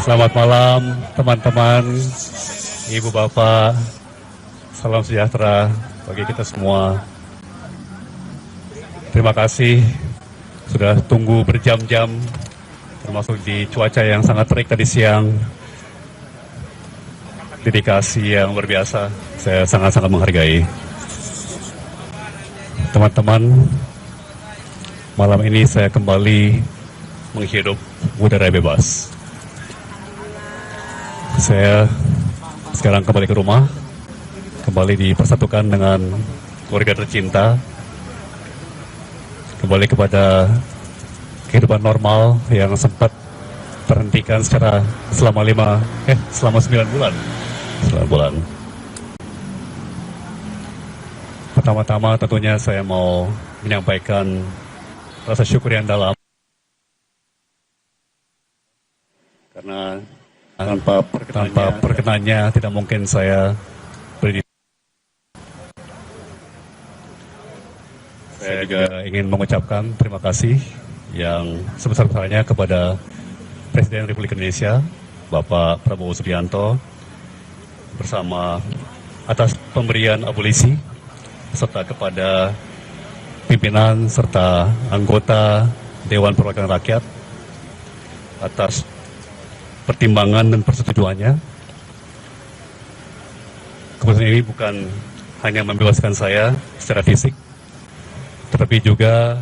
Selamat malam teman-teman, ibu bapak, salam sejahtera bagi kita semua. Terima kasih sudah tunggu berjam-jam, termasuk di cuaca yang sangat terik tadi siang. Dedikasi yang luar biasa, saya sangat-sangat menghargai. Teman-teman, malam ini saya kembali menghirup udara bebas. Saya sekarang kembali ke rumah, kembali dipersatukan dengan keluarga tercinta, kembali kepada kehidupan normal yang sempat terhentikan selama 9 bulan. 9 bulan. Pertama-tama tentunya saya mau menyampaikan rasa syukur yang dalam karena tanpa perkenannya tidak mungkin saya berdiri. Saya juga ingin mengucapkan terima kasih yang sebesar-besarnya kepada Presiden Republik Indonesia, Bapak Prabowo Subianto, bersama atas pemberian abolisi, serta kepada pimpinan serta anggota Dewan Perwakilan Rakyat atas pertimbangan dan persetujuannya. Keputusan ini bukan hanya membebaskan saya secara fisik, tetapi juga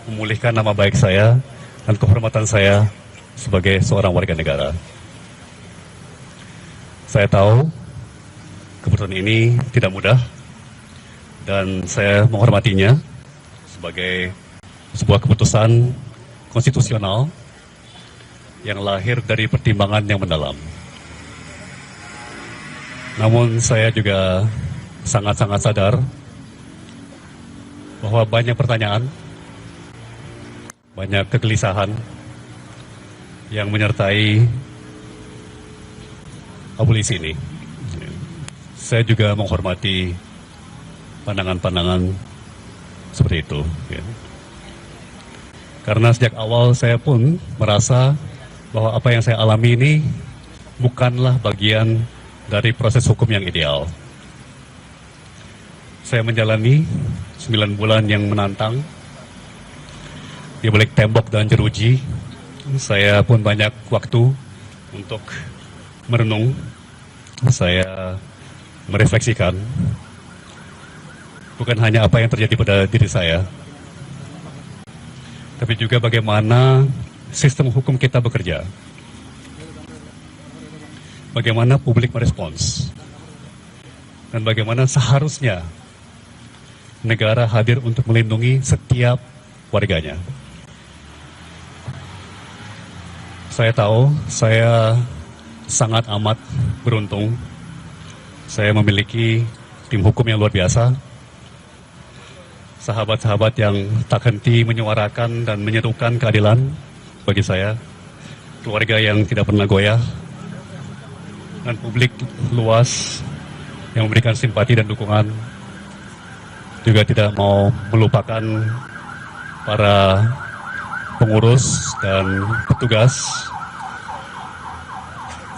memulihkan nama baik saya dan kehormatan saya sebagai seorang warga negara. Saya tahu keputusan ini tidak mudah dan saya menghormatinya sebagai sebuah keputusan konstitusional yang lahir dari pertimbangan yang mendalam. Namun saya juga sangat-sangat sadar bahwa banyak pertanyaan, banyak kegelisahan yang menyertai abolisi ini. Saya juga menghormati pandangan-pandangan seperti itu. Karena sejak awal saya pun merasa bahwa apa yang saya alami ini bukanlah bagian dari proses hukum yang ideal. Saya menjalani 9 bulan yang menantang di balik tembok dan jeruji. Saya pun banyak waktu untuk merenung. Saya merefleksikan bukan hanya apa yang terjadi pada diri saya, tapi juga bagaimana sistem hukum kita bekerja. Bagaimana publik merespons. Dan bagaimana seharusnya negara hadir untuk melindungi setiap warganya. Saya tahu saya sangat amat beruntung. Saya memiliki tim hukum yang luar biasa. Sahabat-sahabat yang tak henti menyuarakan dan menyerukan keadilan bagi saya, keluarga yang tidak pernah goyah, dan publik luas yang memberikan simpati dan dukungan, juga tidak mau melupakan para pengurus dan petugas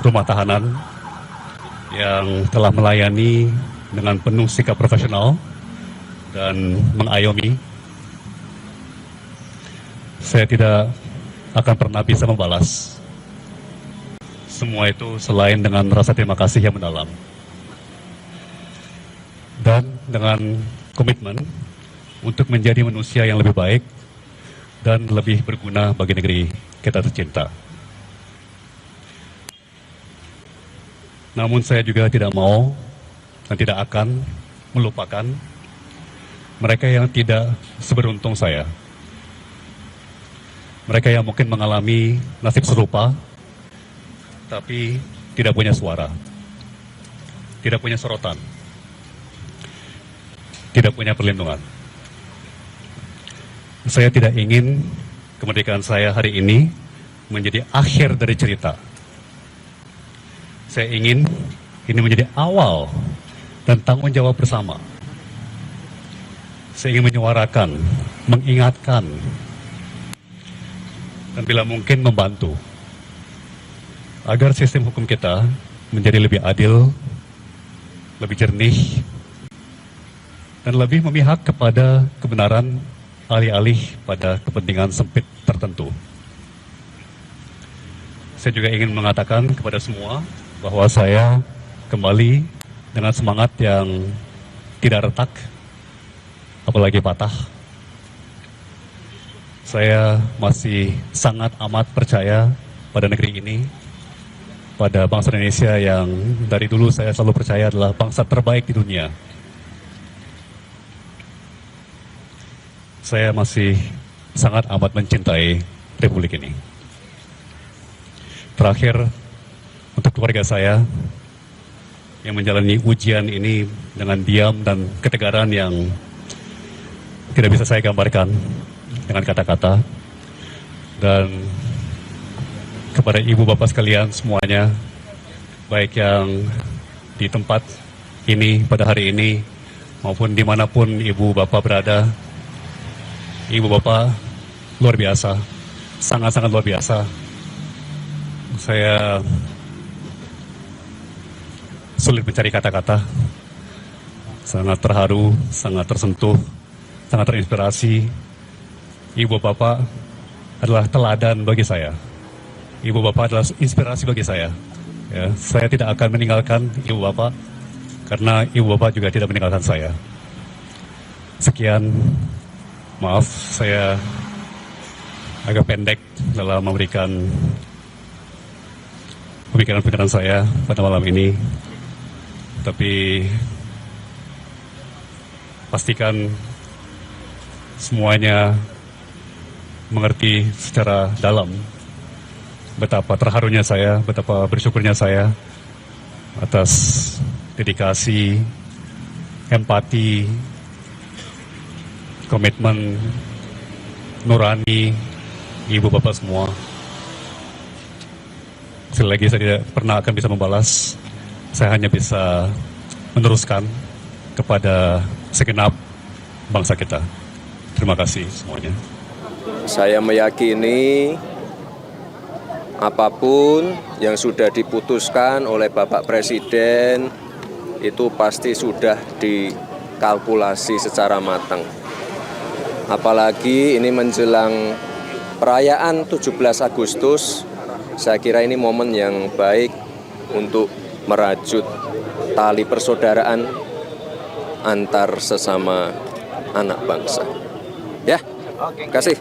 rumah tahanan yang telah melayani dengan penuh sikap profesional dan mengayomi. Saya tidak akan pernah bisa membalas semua itu selain dengan rasa terima kasih yang mendalam dan dengan komitmen untuk menjadi manusia yang lebih baik dan lebih berguna bagi negeri kita tercinta. Namun saya juga tidak mau dan tidak akan melupakan mereka yang tidak seberuntung saya. Mereka yang mungkin mengalami nasib serupa, tapi tidak punya suara, tidak punya sorotan, tidak punya perlindungan. Saya tidak ingin kemerdekaan saya hari ini menjadi akhir dari cerita. Saya ingin ini menjadi awal dan tanggung jawab bersama. Saya ingin menyuarakan, mengingatkan, dan bila mungkin membantu agar sistem hukum kita menjadi lebih adil, lebih jernih, dan lebih memihak kepada kebenaran alih-alih pada kepentingan sempit tertentu. Saya juga ingin mengatakan kepada semua bahwa saya kembali dengan semangat yang tidak retak, apalagi patah. Saya masih sangat amat percaya pada negeri ini, pada bangsa Indonesia yang dari dulu saya selalu percaya adalah bangsa terbaik di dunia. Saya masih sangat amat mencintai Republik ini. Terakhir, untuk keluarga saya yang menjalani ujian ini dengan diam dan ketegaran yang tidak bisa saya gambarkan dengan kata-kata, dan kepada ibu bapak sekalian semuanya, baik yang di tempat ini pada hari ini maupun dimanapun ibu bapak berada, ibu bapak luar biasa, sangat-sangat luar biasa. Saya sulit mencari kata-kata, sangat terharu, sangat tersentuh, sangat terinspirasi. Ibu bapak adalah teladan bagi saya. Ibu bapak adalah inspirasi bagi saya. Ya, saya tidak akan meninggalkan ibu bapak karena ibu bapak juga tidak meninggalkan saya. Sekian, maaf saya agak pendek dalam memberikan pemikiran-pemikiran saya pada malam ini. Tapi pastikan semuanya mengerti secara dalam betapa terharunya saya, betapa bersyukurnya saya atas dedikasi, empati, komitmen nurani ibu bapak semua. Sekali lagi saya tidak pernah akan bisa membalas, saya hanya bisa meneruskan kepada segenap bangsa kita. Terima kasih semuanya. Saya meyakini apapun yang sudah diputuskan oleh Bapak Presiden itu pasti sudah dikalkulasi secara matang. Apalagi ini menjelang perayaan 17 Agustus, saya kira ini momen yang baik untuk merajut tali persaudaraan antar sesama anak bangsa. Ya, kasih.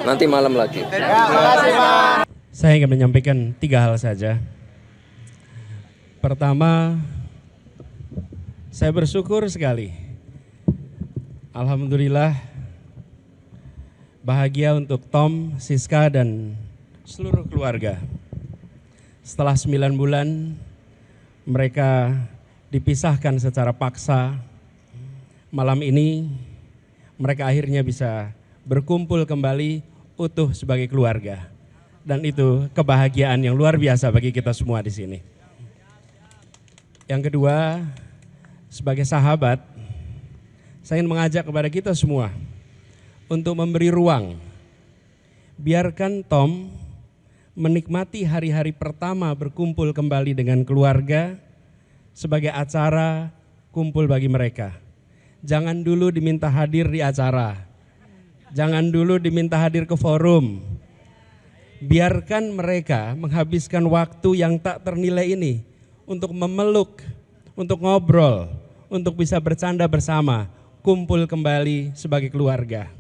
Nanti malam lagi. Saya ingin menyampaikan 3 hal saja. Pertama, saya bersyukur sekali. Alhamdulillah, bahagia untuk Tom, Siska, dan seluruh keluarga. Setelah 9 bulan, mereka dipisahkan secara paksa. Malam ini, mereka akhirnya bisa berkumpul kembali utuh sebagai keluarga. Dan itu kebahagiaan yang luar biasa bagi kita semua di sini. Yang kedua, sebagai sahabat, saya ingin mengajak kepada kita semua untuk memberi ruang. Biarkan Tom menikmati hari-hari pertama berkumpul kembali dengan keluarga sebagai acara kumpul bagi mereka. Jangan dulu diminta hadir di acara. Jangan dulu diminta hadir ke forum. Biarkan mereka menghabiskan waktu yang tak ternilai ini untuk memeluk, untuk ngobrol, untuk bisa bercanda bersama, kumpul kembali sebagai keluarga.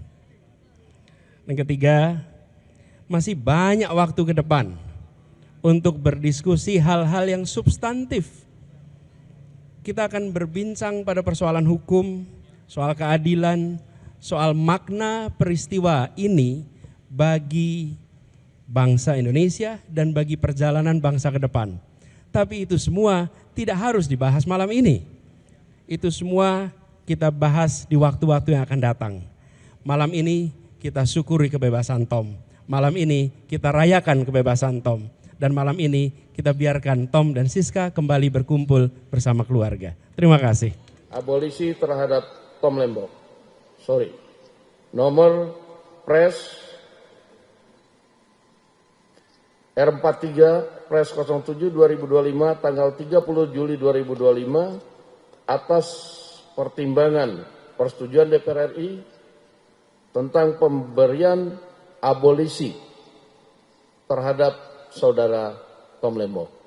Yang ketiga, masih banyak waktu ke depan untuk berdiskusi hal-hal yang substantif. Kita akan berbincang pada persoalan hukum, soal keadilan, soal makna peristiwa ini bagi bangsa Indonesia dan bagi perjalanan bangsa ke depan. Tapi itu semua tidak harus dibahas malam ini. Itu semua kita bahas di waktu-waktu yang akan datang. Malam ini kita syukuri kebebasan Tom. Malam ini kita rayakan kebebasan Tom. Dan malam ini kita biarkan Tom dan Siska kembali berkumpul bersama keluarga. Terima kasih. Abolisi terhadap Tom Lembong. Sorry. Nomor Pres R43 Pres 07 2025 tanggal 30 Juli 2025 atas pertimbangan persetujuan DPR RI tentang pemberian abolisi terhadap saudara Tom Lembong.